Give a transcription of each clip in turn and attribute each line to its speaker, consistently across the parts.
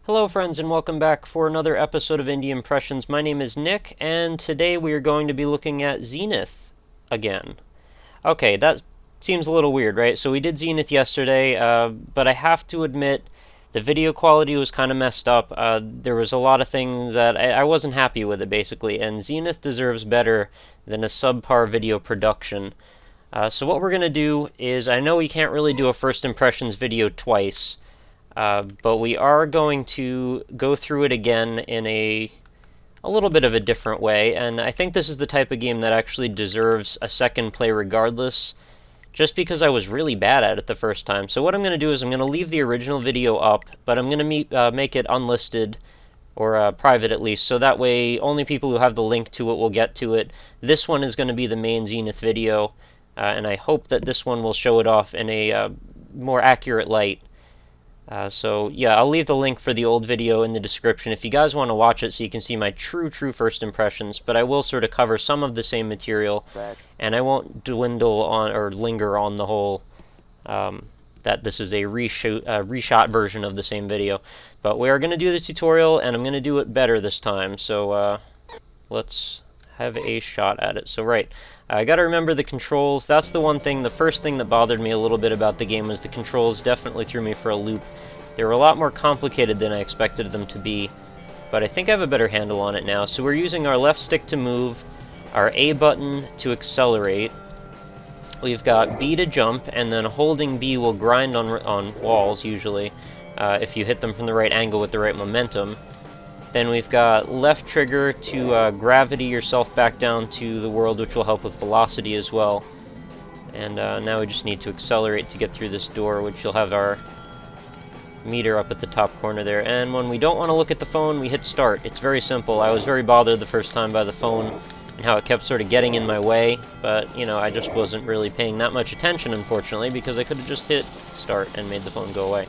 Speaker 1: Hello friends and welcome back for another episode of Indie Impressions. My name is Nick and today we are going to be looking at Zenith again. Okay, that seems a little weird, right? So we did Zenith yesterday, but I have to admit the video quality was kind of messed up. There was a lot of things that I wasn't happy with it basically, and Zenith deserves better than a subpar video production. So what we're going to do is, I know we can't really do a first impressions video twice, but we are going to go through it again in a little bit of a different way, and I think this is the type of game that actually deserves a second play regardless, just because I was really bad at it the first time. So what I'm going to do is I'm going to leave the original video up, but I'm going to make it unlisted, or private at least, so that way only people who have the link to it will get to it. This one is going to be the main Zenith video, and I hope that this one will show it off in a more accurate light. So yeah, I'll leave the link for the old video in the description if you guys want to watch it so you can see my true first impressions, but I will sort of cover some of the same material, and I won't dwindle on or linger on the whole that this is a reshot version of the same video. But we are going to do the tutorial, and I'm going to do it better this time, so let's have a shot at it. So right, I gotta remember the controls. That's the one thing, the first thing that bothered me a little bit about the game was the controls definitely threw me for a loop. They were a lot more complicated than I expected them to be, but I think I have a better handle on it now. So we're using our left stick to move, our A button to accelerate, we've got B to jump, and then holding B will grind on walls usually, if you hit them from the right angle with the right momentum. Then we've got left trigger to gravity yourself back down to the world, which will help with velocity as well. And now we just need to accelerate to get through this door, which you'll have our meter up at the top corner there. And when we don't want to look at the phone, we hit start. It's very simple. I was very bothered the first time by the phone and how it kept sort of getting in my way, but you know, I just wasn't really paying that much attention, unfortunately, because I could have just hit start and made the phone go away.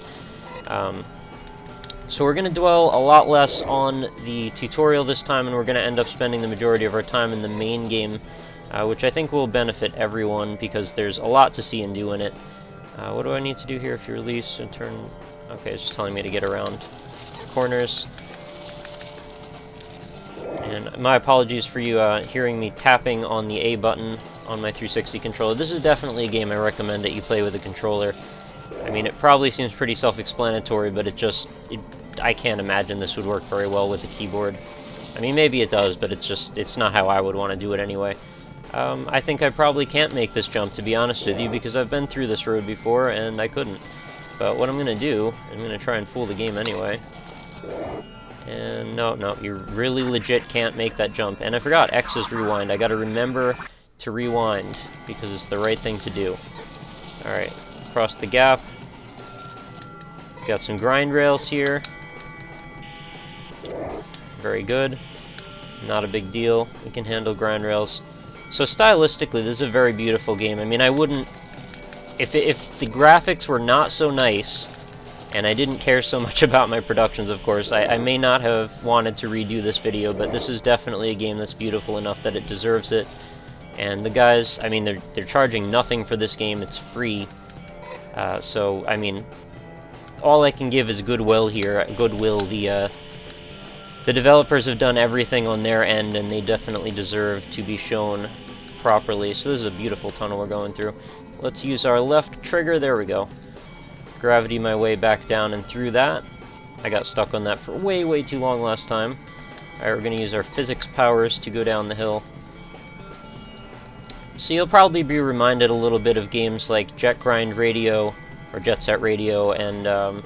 Speaker 1: So we're going to dwell a lot less on the tutorial this time, and we're going to end up spending the majority of our time in the main game, which I think will benefit everyone because there's a lot to see and do in it. What do I need to do here? If you release and turn... Okay, it's just telling me to get around corners. And my apologies for you hearing me tapping on the A button on my 360 controller. This is definitely a game I recommend that you play with a controller. I mean, it probably seems pretty self-explanatory, but I can't imagine this would work very well with a keyboard. I mean, maybe it does, but it's not how I would want to do it anyway. I think I probably can't make this jump, to be honest with you, because I've been through this road before, and I couldn't. But what I'm going to do, I'm going to try and fool the game anyway. And no, you really legit can't make that jump. And I forgot, X is rewind. I got to remember to rewind, because it's the right thing to do. Alright, across the gap. Got some grind rails here. Very good. Not a big deal. We can handle grind rails. So stylistically, this is a very beautiful game. I mean, I wouldn't... If the graphics were not so nice, and I didn't care so much about my productions, of course, I may not have wanted to redo this video, but this is definitely a game that's beautiful enough that it deserves it. And the guys, I mean, they're charging nothing for this game. It's free. So, I mean, all I can give is goodwill here. Goodwill, the developers have done everything on their end, and they definitely deserve to be shown properly. So this is a beautiful tunnel we're going through. Let's use our left trigger. There we go. Gravity my way back down and through that. I got stuck on that for way too long last time. Alright, we're going to use our physics powers to go down the hill. So you'll probably be reminded a little bit of games like Jet Grind Radio, or Jet Set Radio, and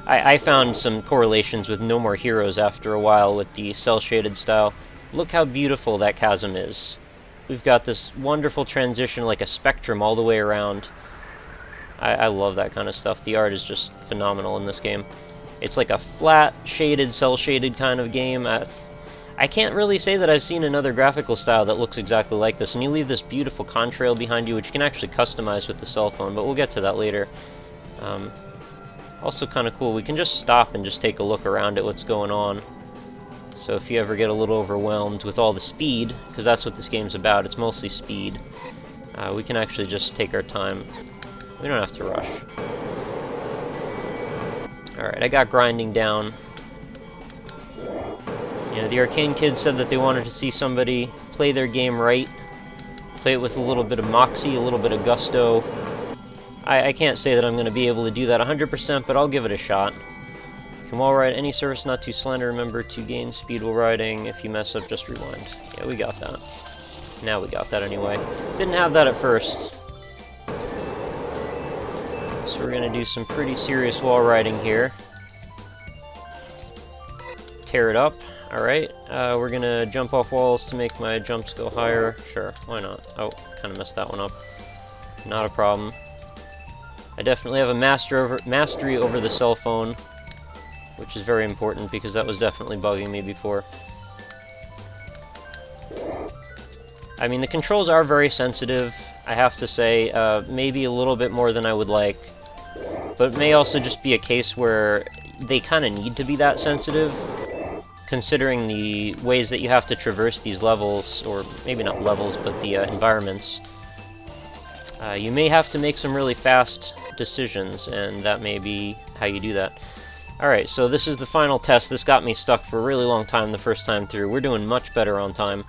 Speaker 1: I found some correlations with No More Heroes after a while with the cel-shaded style. Look how beautiful that chasm is. We've got this wonderful transition like a spectrum all the way around. I love that kind of stuff. The art is just phenomenal in this game. It's like a flat, shaded, cel-shaded kind of game. I can't really say that I've seen another graphical style that looks exactly like this. And you leave this beautiful contrail behind you, which you can actually customize with the cell phone, but we'll get to that later. Also kind of cool, we can just stop and just take a look around at what's going on. So if you ever get a little overwhelmed with all the speed, because that's what this game's about, it's mostly speed, we can actually just take our time. We don't have to rush. Alright, I got grinding down. You know, the ArcaneKids said that they wanted to see somebody play their game right. Play it with a little bit of moxie, a little bit of gusto. I can't say that I'm going to be able to do that 100%, but I'll give it a shot. Can wall ride any surface not too slender. Remember to gain speed while riding. If you mess up, just rewind. Yeah, we got that. Now we got that anyway. Didn't have that at first. So we're going to do some pretty serious wall riding here. Tear it up. Alright, we're going to jump off walls to make my jumps go higher. Sure, why not? Oh, kind of messed that one up. Not a problem. I definitely have a mastery over the cell phone, which is very important because that was definitely bugging me before. I mean, the controls are very sensitive, I have to say, maybe a little bit more than I would like, but it may also just be a case where they kind of need to be that sensitive, considering the ways that you have to traverse these levels, or maybe not levels, but the environments. You may have to make some really fast decisions, and that may be how you do that. Alright, so this is the final test. This got me stuck for a really long time the first time through. We're doing much better on time.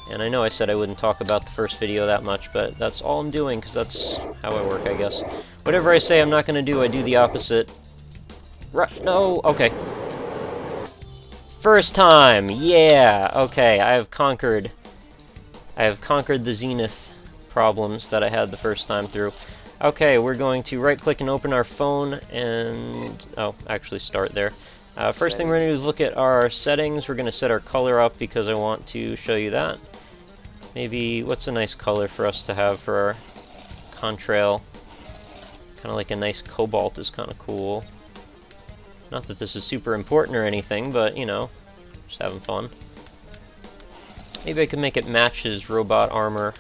Speaker 1: And I know I said I wouldn't talk about the first video that much, but that's all I'm doing, because that's how I work, I guess. Whatever I say I'm not going to do, I do the opposite. No! Okay. First time! Yeah! Okay, I have conquered the Zenith problems that I had the first time through. Okay, we're going to right-click and open our phone, and... oh, actually start there. First thing we're going to do is look at our settings. We're going to set our color up because I want to show you that. Maybe, what's a nice color for us to have for our contrail? Kind of like a nice cobalt is kind of cool. Not that this is super important or anything, but, you know, just having fun. Maybe I could make it match his robot armor.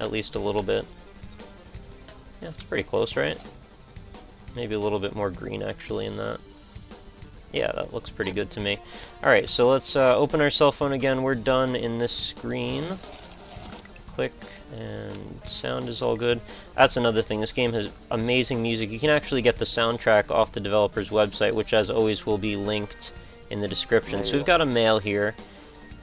Speaker 1: At least a little bit. Yeah, it's pretty close, right? Maybe a little bit more green, actually, in that. Yeah, that looks pretty good to me. Alright, so let's open our cell phone again. We're done in this screen. Click, and sound is all good. That's another thing. This game has amazing music. You can actually get the soundtrack off the developer's website, which, as always, will be linked in the description. So we've got a mail here.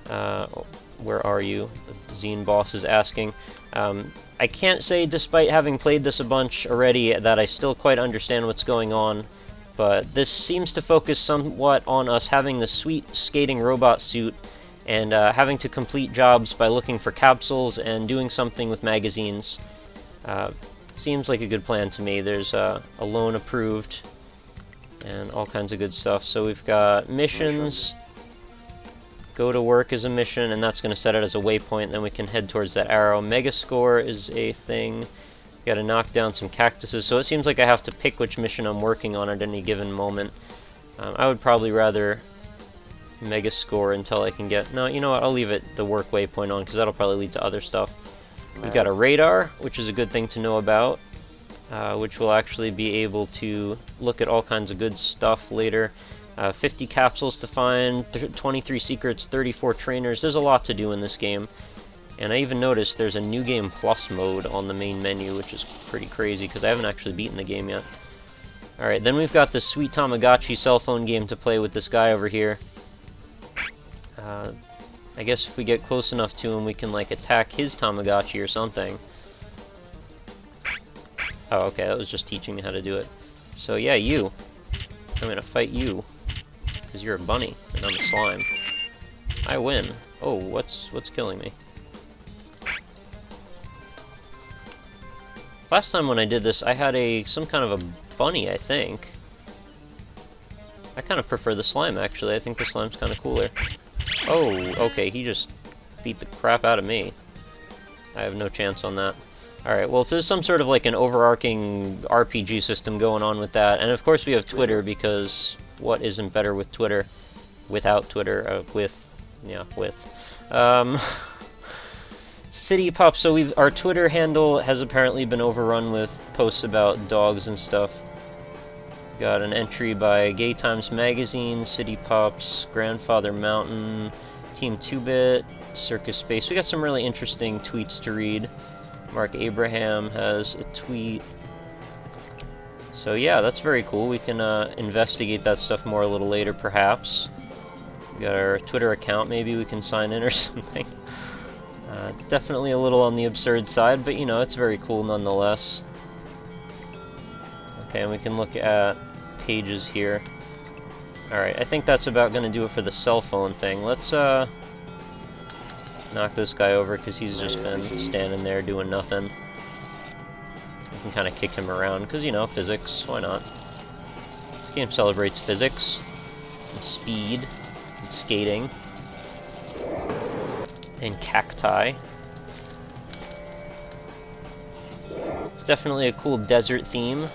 Speaker 1: Where are you? The Zine boss is asking. I can't say, despite having played this a bunch already, that I still quite understand what's going on, but this seems to focus somewhat on us having the sweet skating robot suit and having to complete jobs by looking for capsules and doing something with magazines. Seems like a good plan to me. There's a loan approved and all kinds of good stuff. So we've got missions. Go to work is a mission, and that's going to set it as a waypoint, then we can head towards that arrow. Megascore is a thing. Got to knock down some cactuses, so it seems like I have to pick which mission I'm working on at any given moment. I would probably rather Megascore until I can get... no, you know what, I'll leave it the work waypoint on, because that'll probably lead to other stuff. We've got a radar, which is a good thing to know about, which will actually be able to look at all kinds of good stuff later. 50 capsules to find, 23 secrets, 34 trainers. There's a lot to do in this game. And I even noticed there's a New Game Plus mode on the main menu, which is pretty crazy, because I haven't actually beaten the game yet. Alright, then we've got this sweet Tamagotchi cell phone game to play with this guy over here. I guess if we get close enough to him, we can, like, attack his Tamagotchi or something. Oh, okay, that was just teaching me how to do it. So, yeah, you. I'm gonna fight you. Because you're a bunny, and I'm a slime. I win. Oh, what's killing me? Last time when I did this, I had some kind of a bunny, I think. I kind of prefer the slime, actually. I think the slime's kind of cooler. Oh, okay, he just beat the crap out of me. I have no chance on that. Alright, well, so there's some sort of like an overarching RPG system going on with that. And of course we have Twitter, because what isn't better with Twitter? Without Twitter, City Pop, so our Twitter handle has apparently been overrun with posts about dogs and stuff. Got an entry by Gay Times Magazine, City Pops, Grandfather Mountain, Team 2-Bit, Circus Space. We got some really interesting tweets to read. Mark Abraham has a tweet. So yeah, that's very cool. We can investigate that stuff more a little later, perhaps. We got our Twitter account, maybe we can sign in or something. Definitely a little on the absurd side, but you know, it's very cool nonetheless. Okay, and we can look at pages here. Alright, I think that's about going to do it for the cell phone thing. Let's knock this guy over because he's just been standing there doing nothing. I can kind of kick him around because, you know, physics, why not? This game celebrates physics and speed and skating and cacti. It's definitely a cool desert theme,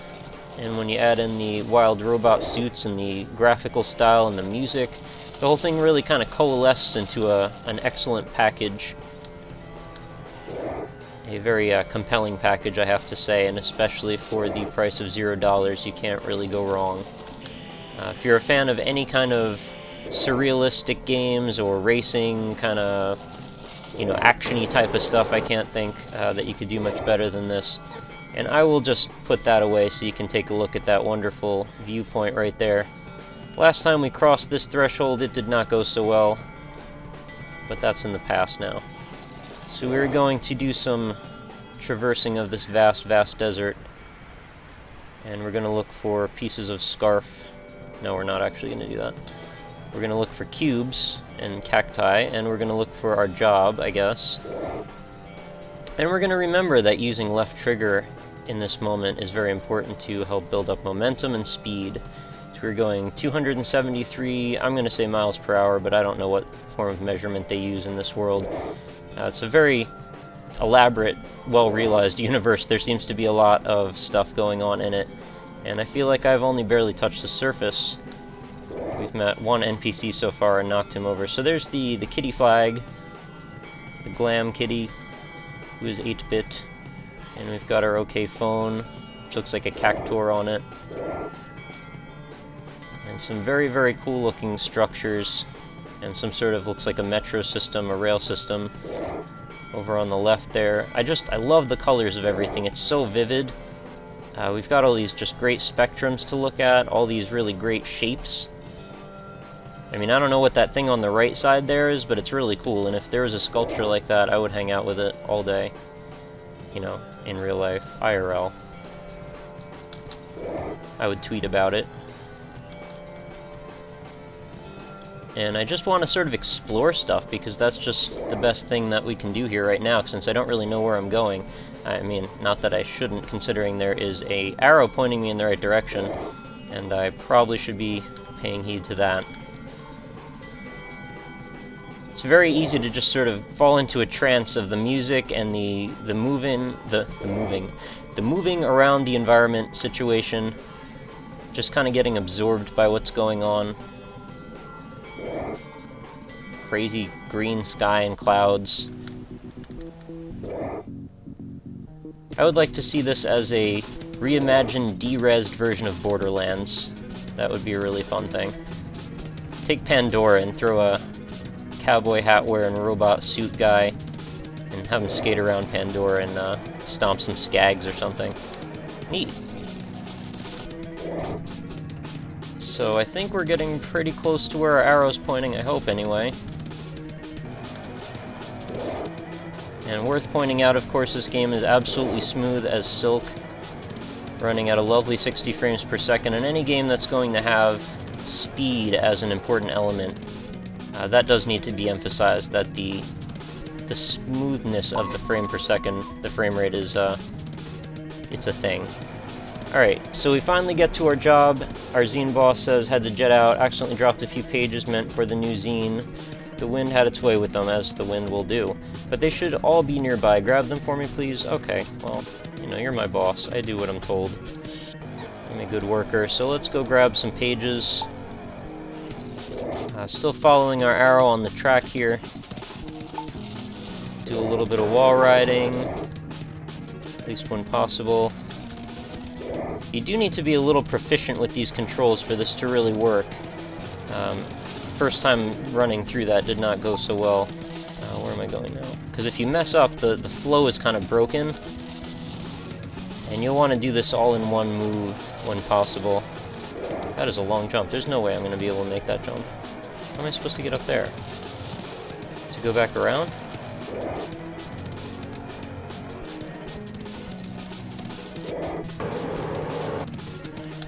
Speaker 1: and when you add in the wild robot suits and the graphical style and the music, the whole thing really kind of coalesces into an excellent package. A very compelling package, I have to say, and especially for the price of $0, you can't really go wrong. If you're a fan of any kind of surrealistic games or racing, kind of, you know, action-y type of stuff, I can't think that you could do much better than this. And I will just put that away so you can take a look at that wonderful viewpoint right there. Last time we crossed this threshold, it did not go so well, but that's in the past now. So we're going to do some traversing of this vast, vast desert, and we're going to look for pieces of scarf. No, we're not actually going to do that. We're going to look for cubes and cacti, and we're going to look for our job, I guess. And we're going to remember that using left trigger in this moment is very important to help build up momentum and speed. So we're going 273, I'm going to say miles per hour, but I don't know what form of measurement they use in this world. It's a very elaborate, well-realized universe. There seems to be a lot of stuff going on in it, and I feel like I've only barely touched the surface. We've met one NPC so far and knocked him over. So there's the kitty flag, the glam kitty, who is 8-bit, and we've got our OK phone, which looks like a cactuar on it, and some very, very cool-looking structures, and some sort of looks like a metro system, a rail system, over on the left there. I love the colors of everything. It's so vivid. We've got all these just great spectrums to look at, all these really great shapes. I mean, I don't know what that thing on the right side there is, but it's really cool, and if there was a sculpture like that, I would hang out with it all day. You know, in real life, IRL. I would tweet about it. And I just want to sort of explore stuff, because that's just the best thing that we can do here right now, since I don't really know where I'm going. I mean, not that I shouldn't, considering there is an arrow pointing me in the right direction, and I probably should be paying heed to that. It's very easy to just sort of fall into a trance of the music and the moving around the environment situation, just kind of getting absorbed by what's going on. Crazy green sky and clouds. I would like to see this as a reimagined, de-resed version of Borderlands. That would be a really fun thing. Take Pandora and throw a cowboy hat wearing robot suit guy and have him skate around Pandora and stomp some skags or something. Neat. So I think we're getting pretty close to where our arrow's pointing, I hope anyway. And worth pointing out, of course, this game is absolutely smooth as silk, running at a lovely 60 frames per second, and any game that's going to have speed as an important element, that does need to be emphasized, that the smoothness of the frame per second, the frame rate is, it's a thing. Alright, so we finally get to our job. Our zine boss says, had to jet out, accidentally dropped a few pages meant for the new zine. The wind had its way with them, as the wind will do. But they should all be nearby. Grab them for me, please? Okay, well, you know, you're my boss. I do what I'm told. I'm a good worker, so let's go grab some pages. Still following our arrow on the track here. Do a little bit of wall riding, at least when possible. You do need to be a little proficient with these controls for this to really work. First time running through that did not go so well. Where am I going now? Because if you mess up, the flow is kind of broken. And you'll want to do this all in one move. when possible. That is a long jump. There's no way I'm going to be able to make that jump. How am I supposed to get up there? To go back around?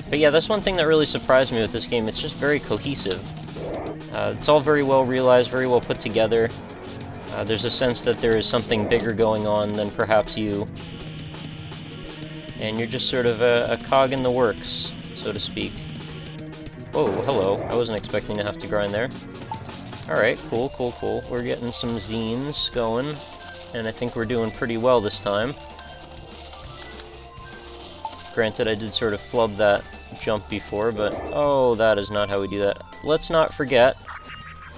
Speaker 1: But yeah, that's one thing that really surprised me with this game. It's just very cohesive. It's all very well realized, very well put together. There's a sense that there is something bigger going on than perhaps you. And you're just sort of a cog in the works, so to speak. Whoa, hello. I wasn't expecting to have to grind there. Alright, cool, cool, cool. We're getting some zines going, and I think we're doing pretty well this time. Granted, I did sort of flub that jump before, but oh, that is not how we do that. Let's not forget,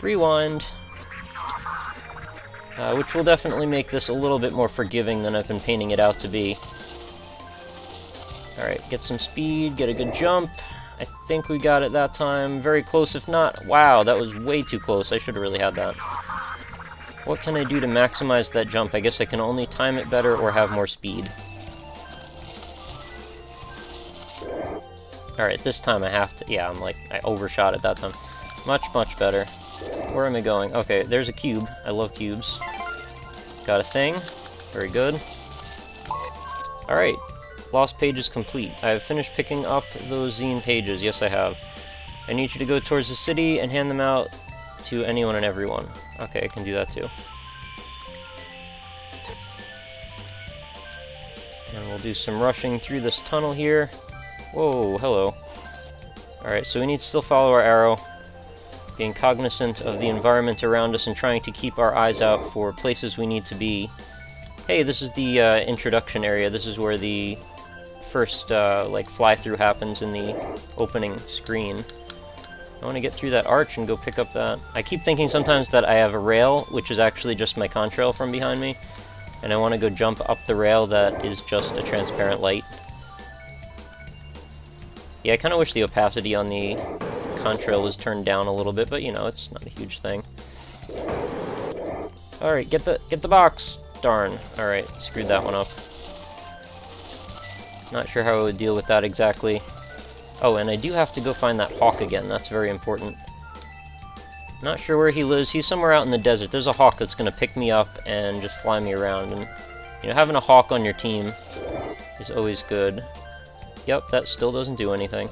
Speaker 1: rewind, which will definitely make this a little bit more forgiving than I've been painting it out to be. Alright, get some speed, get a good jump. I think we got it that time. Very close if not. Wow, that was way too close. I should have really had that. What can I do to maximize that jump? I guess I can only time it better or have more speed. Alright, this time I have to... Yeah, I overshot it that time. Much, much better. Where am I going? Okay, there's a cube. I love cubes. Got a thing. Very good. Alright. Lost page is complete. I have finished picking up those zine pages. Yes, I have. I need you to go towards the city and hand them out to anyone and everyone. Okay, I can do that too. And we'll do some rushing through this tunnel here. Whoa, hello. Alright, so we need to still follow our arrow, being cognizant of the environment around us and trying to keep our eyes out for places we need to be. Hey, this is the introduction area. This is where the first fly-through happens in the opening screen. I want to get through that arch and go pick up that... I keep thinking sometimes that I have a rail, which is actually just my contrail from behind me, and I want to go jump up the rail that is just a transparent light. Yeah, I kind of wish the opacity on the contrail was turned down a little bit, but you know, it's not a huge thing. Alright, get the box! Darn. Alright, screwed that one up. Not sure how I would deal with that exactly. Oh, and I do have to go find that hawk again. That's very important. Not sure where he lives. He's somewhere out in the desert. There's a hawk that's going to pick me up and just fly me around. And, you know, having a hawk on your team is always good. Yep, that still doesn't do anything.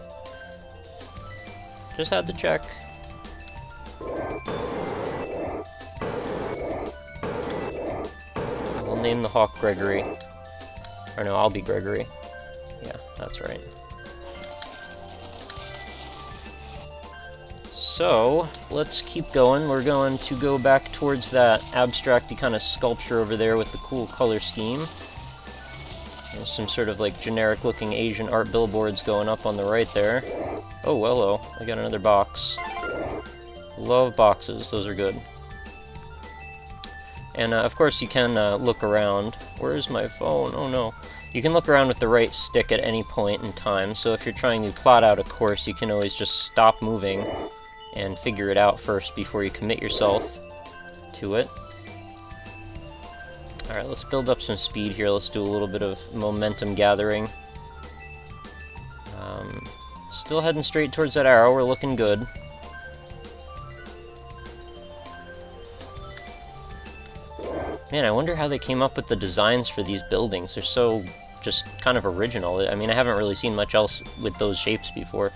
Speaker 1: Just had to check. We'll name the hawk Gregory. Or no, I'll be Gregory. Yeah, that's right. So, let's keep going. We're going to go back towards that abstract-y kind of sculpture over there with the cool color scheme. There's some sort of like generic-looking Asian art billboards going up on the right there. Oh, hello. I got another box. Love boxes. Those are good. And, of course, you can look around. Where's my phone? Oh, no. You can look around with the right stick at any point in time, so if you're trying to plot out a course, you can always just stop moving and figure it out first before you commit yourself to it. Alright, let's build up some speed here. Let's do a little bit of momentum gathering. Still heading straight towards that arrow. We're looking good. Man, I wonder how they came up with the designs for these buildings. They're so just kind of original. I mean, I haven't really seen much else with those shapes before.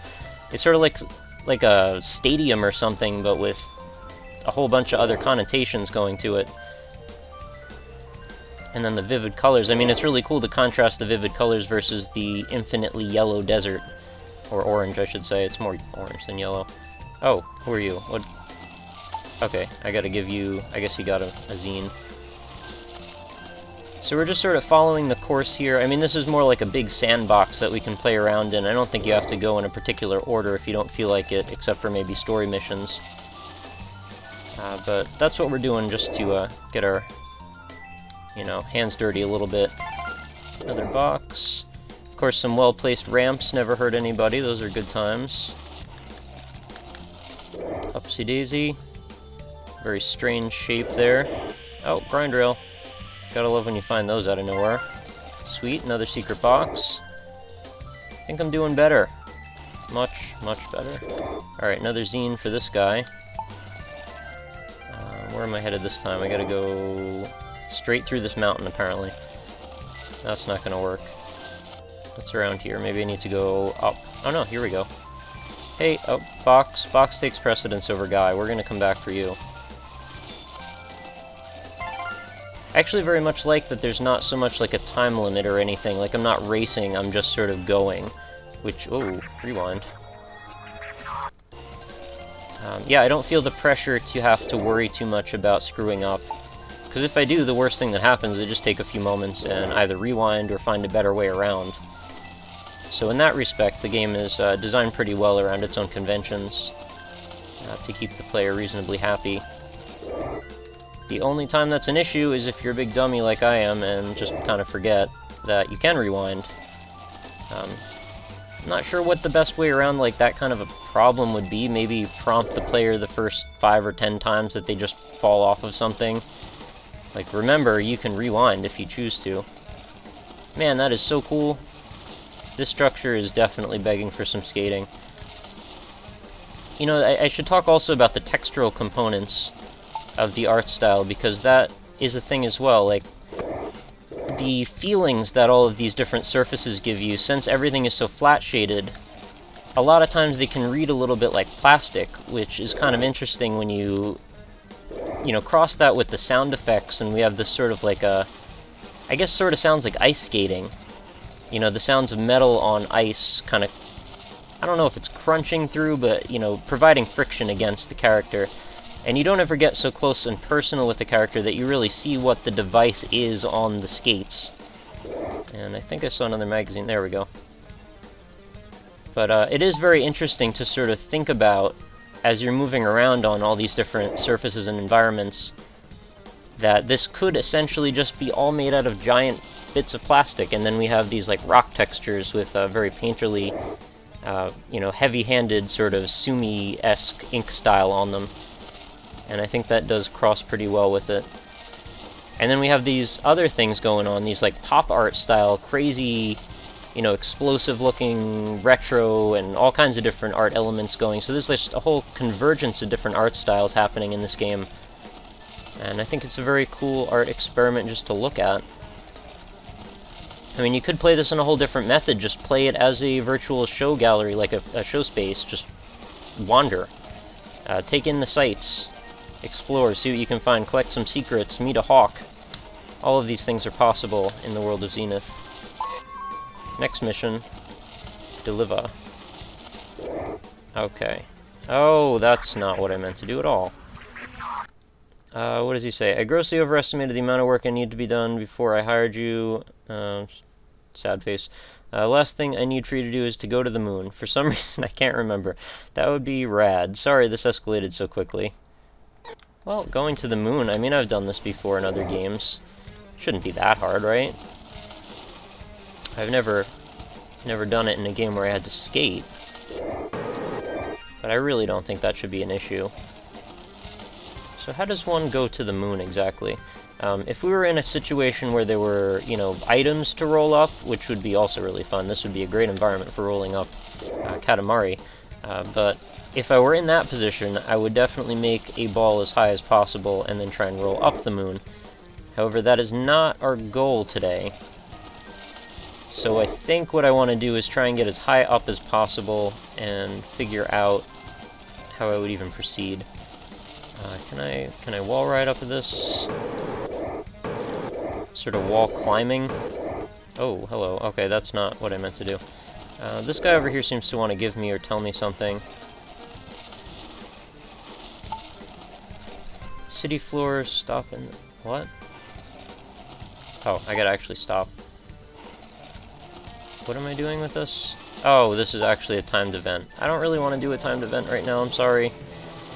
Speaker 1: It's sort of like a stadium or something, but with a whole bunch of other connotations going to it. And then the vivid colors. I mean, it's really cool to contrast the vivid colors versus the infinitely yellow desert. Or orange, I should say. It's more orange than yellow. Oh, who are you? What? Okay, I gotta give you... I guess you got a zine. So we're just sort of following the course here. I mean, this is more like a big sandbox that we can play around in. I don't think you have to go in a particular order if you don't feel like it, except for maybe story missions. But that's what we're doing just to get our, you know, hands dirty a little bit. Another box. Of course, some well-placed ramps never hurt anybody. Those are good times. Upsy daisy. Very strange shape there. Oh, grind rail. Gotta love when you find those out of nowhere. Sweet, another secret box. think I'm doing better. Much, much better. Alright, another zine for this guy. Where am I headed this time? I gotta go straight through this mountain, apparently. That's not gonna work. What's around here? Maybe I need to go up. Oh no, here we go. Hey, oh, Box. Box takes precedence over Guy. We're gonna come back for you. I actually very much like that there's not so much like a time limit or anything. Like, I'm not racing, I'm just sort of going. Which, oh, rewind. Yeah, I don't feel the pressure to have to worry too much about screwing up. Because if I do, the worst thing that happens is I just take a few moments and either rewind or find a better way around. So in that respect, the game is designed pretty well around its own conventions to keep the player reasonably happy. The only time that's an issue is if you're a big dummy like I am and just kind of forget that you can rewind. I'm not sure what the best way around like that kind of a problem would be. Maybe prompt the player the first 5 or 10 times that they just fall off of something. Like, remember, you can rewind if you choose to. Man, that is so cool. This structure is definitely begging for some skating. You know, I should talk also about the textural components of the art style, because that is a thing as well. Like, the feelings that all of these different surfaces give you, since everything is so flat shaded, a lot of times they can read a little bit like plastic, which is kind of interesting when you know, cross that with the sound effects, and we have this sort of like a, I guess sort of sounds like ice skating. You know, the sounds of metal on ice kind of, I don't know if it's crunching through, but, you know, providing friction against the character. And you don't ever get so close and personal with the character that you really see what the device is on the skates. And I think I saw another magazine. There we go. But it is very interesting to sort of think about, as you're moving around on all these different surfaces and environments, that this could essentially just be all made out of giant bits of plastic, and then we have these like rock textures with a very painterly, you know, heavy-handed sort of Sumi-esque ink style on them. And I think that does cross pretty well with it. And then we have these other things going on, these like pop art style, crazy, you know, explosive looking retro and all kinds of different art elements going. So there's just a whole convergence of different art styles happening in this game. And I think it's a very cool art experiment just to look at. I mean, you could play this in a whole different method, just play it as a virtual show gallery, like a show space, just wander. Take in the sights. Explore, see what you can find, collect some secrets, meet a hawk. All of these things are possible in the world of Zenith. Next mission, deliver. Okay. Oh, that's not what I meant to do at all. What does he say? I grossly overestimated the amount of work I need to be done before I hired you. Sad face. Last thing I need for you to do is to go to the moon. For some reason, I can't remember. That would be rad. Sorry this escalated so quickly. Well, going to the moon, I mean, I've done this before in other games. Shouldn't be that hard, right? I've never done it in a game where I had to skate. But I really don't think that should be an issue. So how does one go to the moon exactly? If we were in a situation where there were, you know, items to roll up, which would be also really fun, this would be a great environment for rolling up Katamari. But if I were in that position, I would definitely make a ball as high as possible and then try and roll up the moon. However, that is not our goal today. So I think what I want to do is try and get as high up as possible and figure out how I would even proceed. Can I wall ride up to this? Sort of wall climbing? Oh, hello. Okay, that's not what I meant to do. This guy over here seems to want to give me or tell me something. City floor, stop and... what? Oh, I gotta actually stop. What am I doing with this? Oh, this is actually a timed event. I don't really want to do a timed event right now, I'm sorry.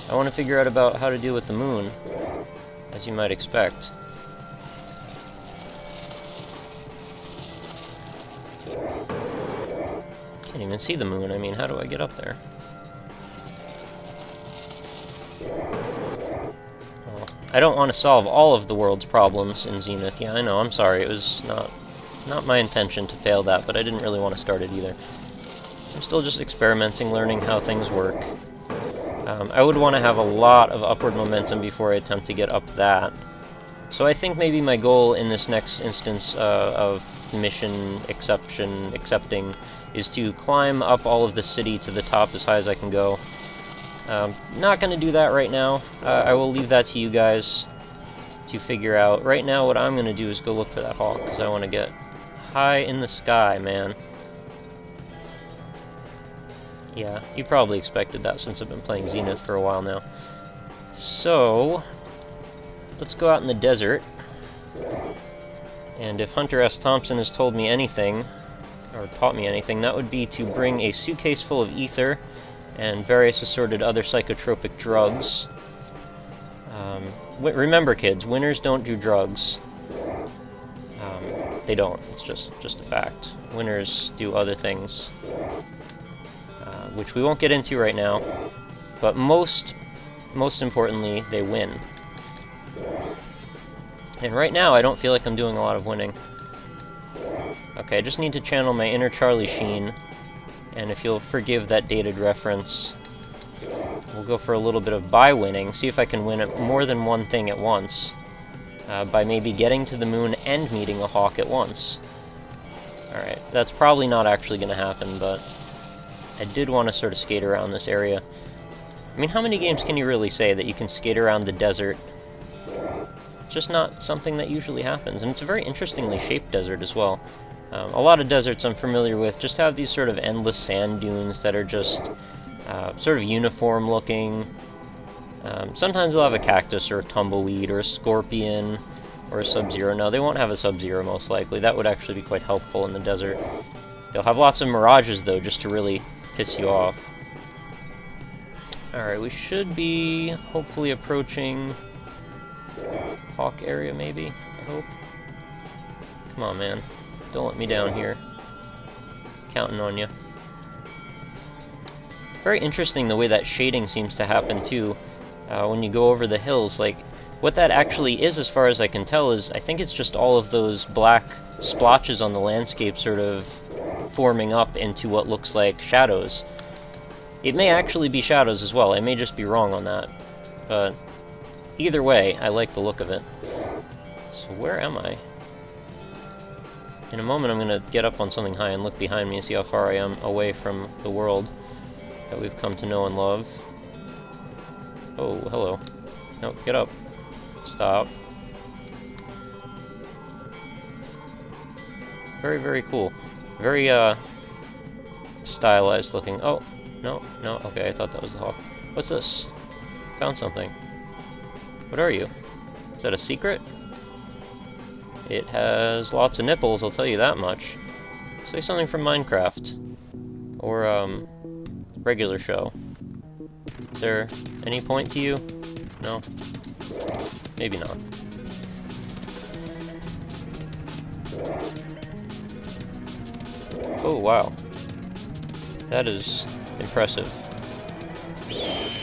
Speaker 1: I want to figure out about how to deal with the moon, as you might expect. Can't even see the moon, I mean, how do I get up there? I don't want to solve all of the world's problems in Zenith. Yeah, I know, I'm sorry. It was not my intention to fail that, but I didn't really want to start it either. I'm still just experimenting, learning how things work. I would want to have a lot of upward momentum before I attempt to get up that. So I think maybe my goal in this next instance of mission accepting is to climb up all of the city to the top as high as I can go. Not going to do that right now. I will leave that to you guys to figure out. Right now what I'm going to do is go look for that hawk, because I want to get high in the sky, man. Yeah, you probably expected that since I've been playing Zenith for a while now. So, let's go out in the desert. And if Hunter S. Thompson has told me anything, or taught me anything, that would be to bring a suitcase full of ether and various assorted other psychotropic drugs. Remember, kids, winners don't do drugs. They don't. It's just a fact. Winners do other things, which we won't get into right now. But most importantly, they win. And right now, I don't feel like I'm doing a lot of winning. Okay, I just need to channel my inner Charlie Sheen, and if you'll forgive that dated reference, we'll go for a little bit of by-winning, see if I can win more than one thing at once, by maybe getting to the moon and meeting a hawk at once. Alright, that's probably not actually going to happen, but I did want to sort of skate around this area. I mean, how many games can you really say that you can skate around the desert? It's just not something that usually happens, and it's a very interestingly shaped desert as well. A lot of deserts I'm familiar with just have these sort of endless sand dunes that are just sort of uniform looking. Sometimes they'll have a cactus or a tumbleweed or a scorpion or a sub-zero. No, they won't have a sub-zero most likely. That would actually be quite helpful in the desert. They'll have lots of mirages though, just to really piss you off. Alright, we should be hopefully approaching Hawk area maybe, I hope. Come on, man. Don't let me down here. Counting on you. Very interesting the way that shading seems to happen too, when you go over the hills. Like, what that actually is, as far as I can tell, is I think it's just all of those black splotches on the landscape sort of forming up into what looks like shadows. It may actually be shadows as well. I may just be wrong on that. But either way, I like the look of it. So where am I? In a moment I'm going to get up on something high and look behind me and see how far I am away from the world that we've come to know and love. Oh, hello. No, get up. Stop. Very, very cool. Very, stylized looking. Oh, no, okay, I thought that was the hawk. What's this? Found something. What are you? Is that a secret? It has lots of nipples, I'll tell you that much. Say something from Minecraft. Or, regular show. Is there any point to you? No? Maybe not. Oh, wow. That is impressive.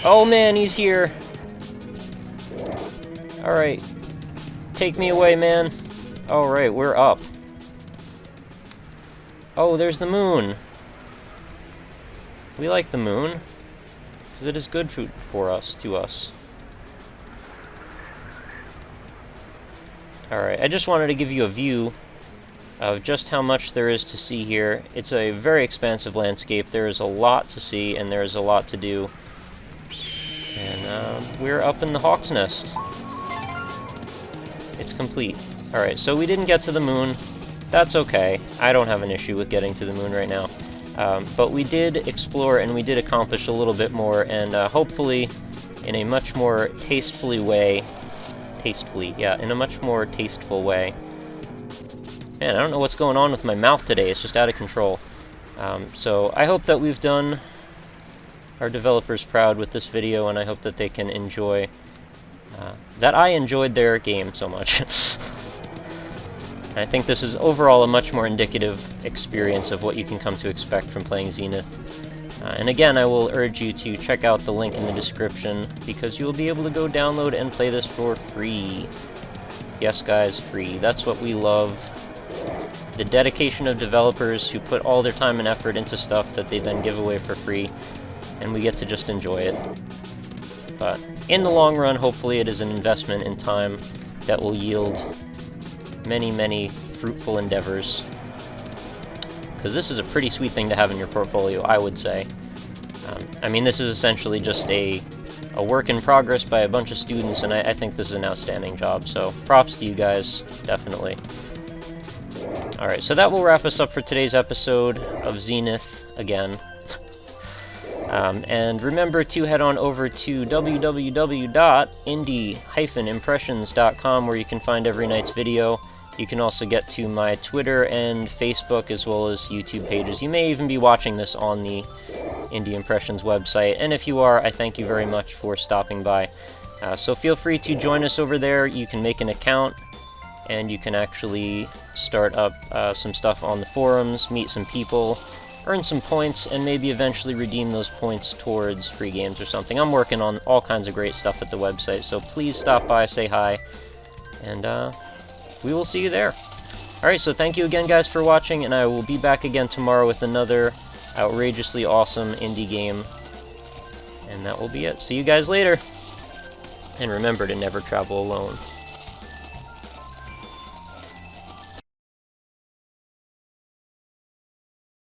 Speaker 1: Oh man, he's here! Alright. Take me away, man. Alright, we're up. Oh, there's the moon! We like the moon, because it is good food for us, to us. Alright, I just wanted to give you a view of just how much there is to see here. It's a very expansive landscape. There is a lot to see, and there is a lot to do. And we're up in the Hawk's Nest. It's complete. Alright, so we didn't get to the moon. That's okay. I don't have an issue with getting to the moon right now. But we did explore and we did accomplish a little bit more, and hopefully in a much more tasteful way. In a much more tasteful way. Man, I don't know what's going on with my mouth today. It's just out of control. So I hope that we've done our developers proud with this video, and I hope that they can enjoy that I enjoyed their game so much. I think this is overall a much more indicative experience of what you can come to expect from playing Zenith. And again, I will urge you to check out the link in the description, because you will be able to go download and play this for free. Yes, guys, free. That's what we love. the dedication of developers who put all their time and effort into stuff that they then give away for free, and we get to just enjoy it. But in the long run, hopefully it is an investment in time that will yield many, many fruitful endeavors. Because this is a pretty sweet thing to have in your portfolio, I would say. I mean, this is essentially just a work in progress by a bunch of students, and I think this is an outstanding job, so props to you guys, definitely. Alright, so that will wrap us up for today's episode of Zenith again. And remember to head on over to www.indie-impressions.com, where you can find every night's video. You can also get to my Twitter and Facebook as well as YouTube pages. You may even be watching this on the Indie Impressions website, and if you are, I thank you very much for stopping by. So feel free to join us over there. You can make an account, and you can actually start up some stuff on the forums, meet some people, earn some points, and maybe eventually redeem those points towards free games or something. I'm working on all kinds of great stuff at the website, so please stop by, say hi, and we will see you there. Alright, so thank you again, guys, for watching, and I will be back again tomorrow with another outrageously awesome indie game. And that will be it. See you guys later. And remember to never travel alone.